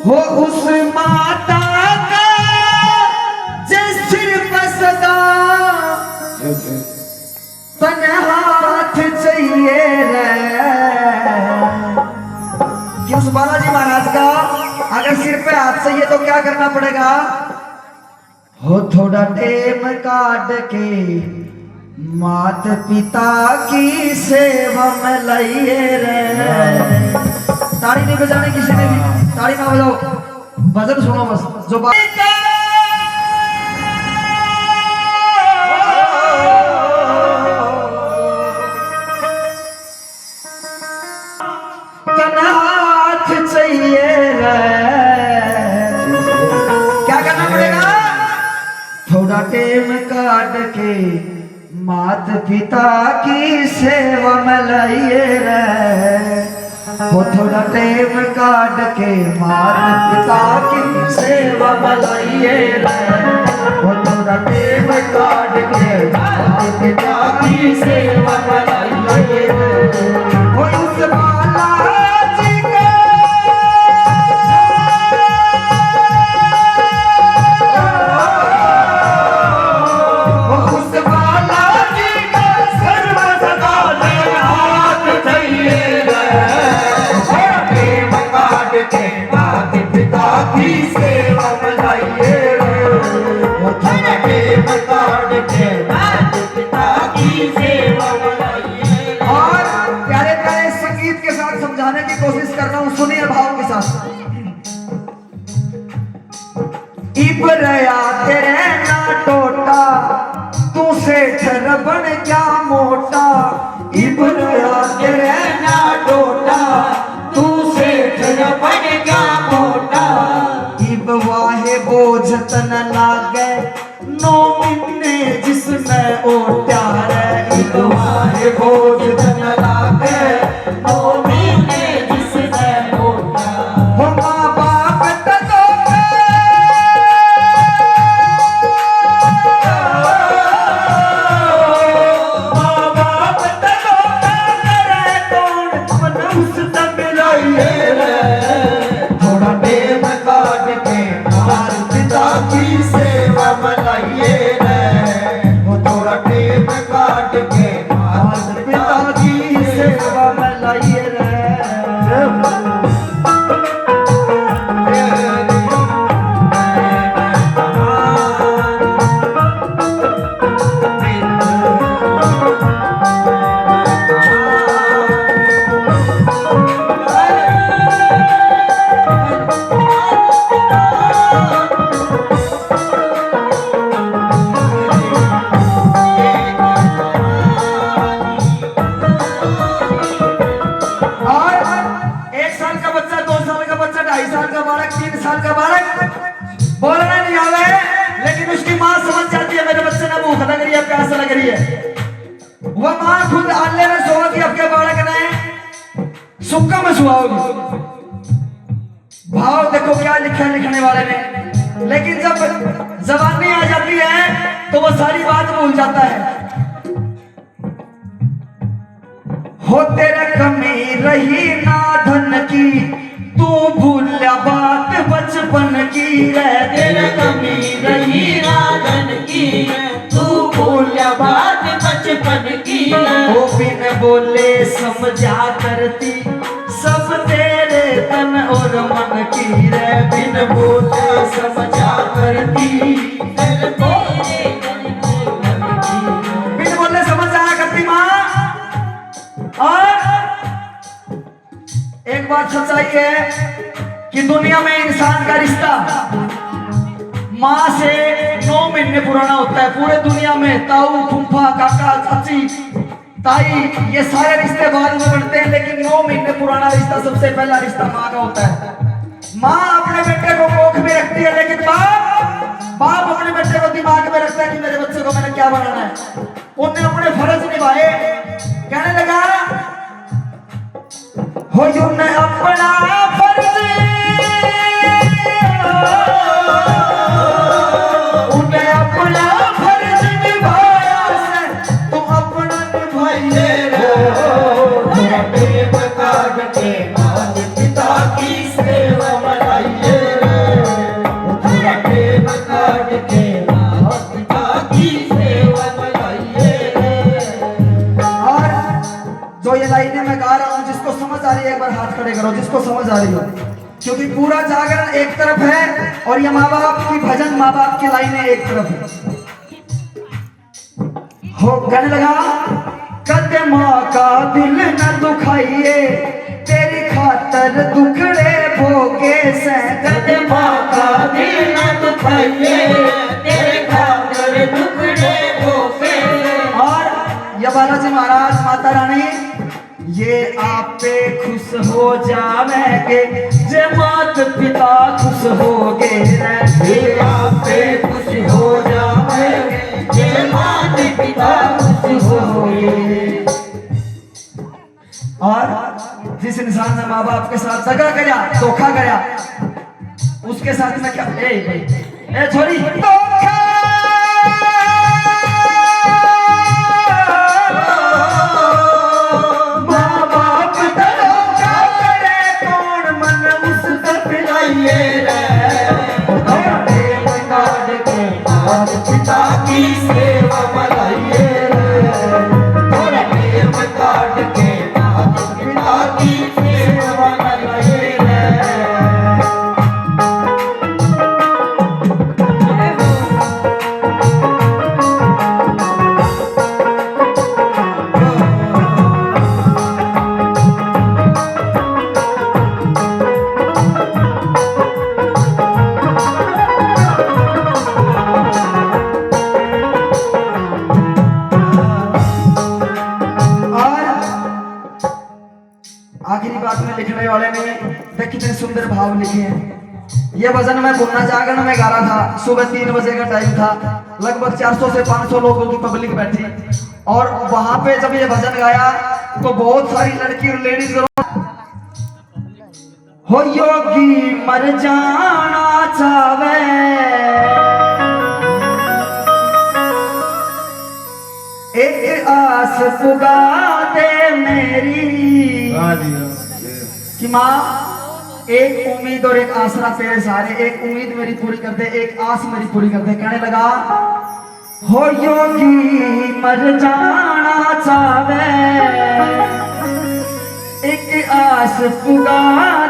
हो उस माता का जिस सिर पर सदा तन हाथ चाहिए रे। कि उस बालाजी महाराज का अगर सिर पे हाथ चाहिए तो क्या करना पड़ेगा? हो थोड़ा टेम काट के मात पिता की सेवा में लाइए रे। ताड़ी नहीं बजाने किसी ने भी, ताड़ी ना बजाओ, भजन सुनो बस। जो हाथ चाहिए रे, क्या करना पड़ेगा? थोड़ा टेम काट के मात पिता की सेवा में लाइए रे। वो थोड़ा टेम काट के मात पिता की सेवा में लाइए रे। वो थोड़ा टेम काट के मात पिता की सेवा में लाइए रे। वो उस बालाजी का समझाने की कोशिश कर रहा हूं, सुनिए भाव के साथ। इबरया तेरे ना टोटा तू सेठ रबन क्या मोटा। इबरया तेरे ना टोटा तू सेठ रबन क्या मोटा। इब वाहे बोझ तन लागे नो मिन्ने जिसमें ओ प्यार। इब वाहे बोझ तन लागे नो मिन्ने जिसमें ओ प्यार। हो माँ बाप तको माँ बाप तको करे कौन मन उस तक लाइए रे। थोड़ा टेम काट के मात पिता की सेवा में लाइए रे। वो थोड़ा टेम काट के मात पिता की सेवा में लाइए रे। बोलना नहीं आवे लेकिन उसकी माँ समझ जाती है मेरे बच्चे ने भूख लग रही है, प्यास लग रही है। वह माँ खुद आले में सोती आपके बालक ने सुक्का में सुहाओगी। भाव देखो क्या लिखा है लिखने वाले ने। लेकिन जब जवानी आ जाती है तो वो सारी बात भूल जाता है। हो तेरा कमी रही ना धन की तू भूला बात बचपन की रे। तेरा कमी रही ना धन की तू भूला बात बचपन की रे। वो बिन बोले समझा करती सब तेरे तन और मन की रे। बिन बोले समझा करती तेरे तन और मन की। बिन बोले समझ आया करती माँ। और एक बात सच्चाई है कि दुनिया में इंसान का रिश्ता माँ से 9 महीने पुराना होता है। पूरे दुनिया में ताऊ फूफा काका चाची ताई ये सारे रिश्ते बाद में बनते हैं, लेकिन 9 महीने पुराना रिश्ता सबसे पहला रिश्ता माँ का होता है। माँ अपने बेटे को कोख में रखती है, लेकिन बाप अपने बेटे को दिमाग में रखता है कि मेरे बच्चे को मैंने क्या बनाना है। उनने अपने फर्ज निभाए। कहने लगा हो यूं अपना फर्ज उन्हें अपना फर्ज निभाया से तुम अपना निभाइए रे। टेम काट के जो ये लाइनें मैं गा रहा हूँ, जिसको समझ आ रही है एक बार हाथ खड़े करो, जिसको समझ आ रही हो। क्योंकि पूरा जागरण एक तरफ है और ये माँ बाप की भजन, माँ बाप की लाइनें एक तरफ है। हो गाने लगा, कदमा का दिल न दुखाइए, तेरी खातर दुखड़े भोगे से। कदमा का दिल न दुखाइए, तेरे खातर दुखड़े भोगे। और ये बालाजी महाराज, माता रानी, ये आप पे खुश हो जावेंगे, जे मात पिता खुश होगे। ये आप पे खुश हो जावेंगे, जे मात पिता खुश होगे। और जिस इंसान ने माँ बाप के साथ दगा करा, धोखा करा, उसके साथ में क्या ए छोरी धोखा। माँ बाप धोखा करे, कौन मन उसको पिलाइए रे। प्रेम काट के मात पिता की सेवा बनाइए रे। प्रेम काट के मात पिता की सेवा बनाइए रे। आखिरी बात में लिखने वाले ने देख कितने सुंदर भाव लिखे हैं। ये भजन मैं गुन्ना जागरण में गा रहा था, सुबह 3 बजे का टाइम था, लगभग 400 से 500 लोगों की पब्लिक बैठी। और वहां पे जब ये भजन गाया तो बहुत सारी लड़की और लेडीज हो योगी मर जाना चावे, एक आस पुगा दे मेरी। कि माँ एक उम्मीद और एक आसरा तेरे सहारे, एक उम्मीद मेरी पूरी कर दे, एक आस मेरी पूरी कर दे। कहने लगा, हो योगी मर जाना चावे, एक आस पुगा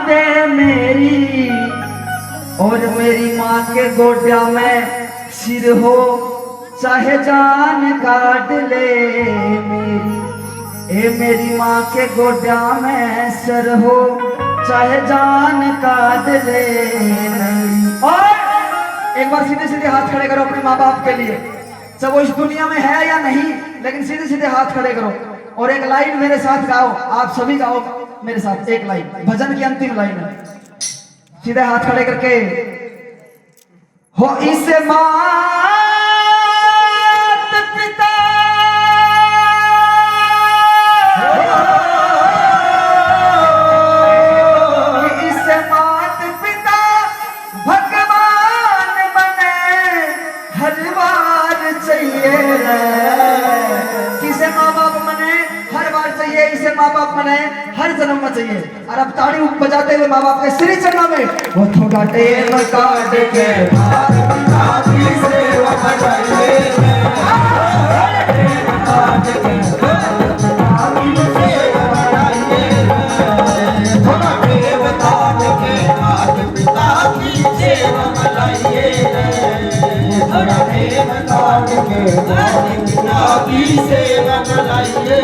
दे मेरी। और मेरी माँ के गोड्या में सिर हो, चाहे जान काट ले मेरी। ए मेरी माँ के गोड्या में सर हो, चाहे जान काट ले मेरी। और एक बार सीधे सीधे हाथ खड़े करो अपने माँ बाप के लिए, चाहे वो इस दुनिया में है या नहीं, लेकिन सीधे सीधे हाथ खड़े करो और एक लाइन मेरे साथ गाओ। आप सभी गाओ मेरे साथ एक लाइन, भजन की अंतिम लाइन है। सीधे हाथ खड़े करके, हो इस माँ इसे माँ बाप मने हर जन्म में चाहिए। और अब ताड़ी बजाते हुए माँ बाप के श्री चरणों में वो थोड़ा टेम काट के मात पिता की सेवा बनाइए, काट के मात पिता की सेवा बनाइए, थोड़ा टेम काट के मात पिता की सेवा बनाइए, थोड़ा टेम काट के मात पिता की सेवा बनाइए।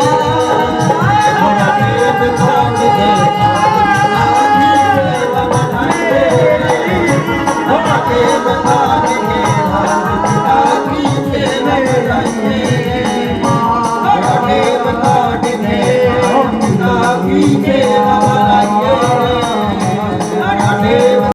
के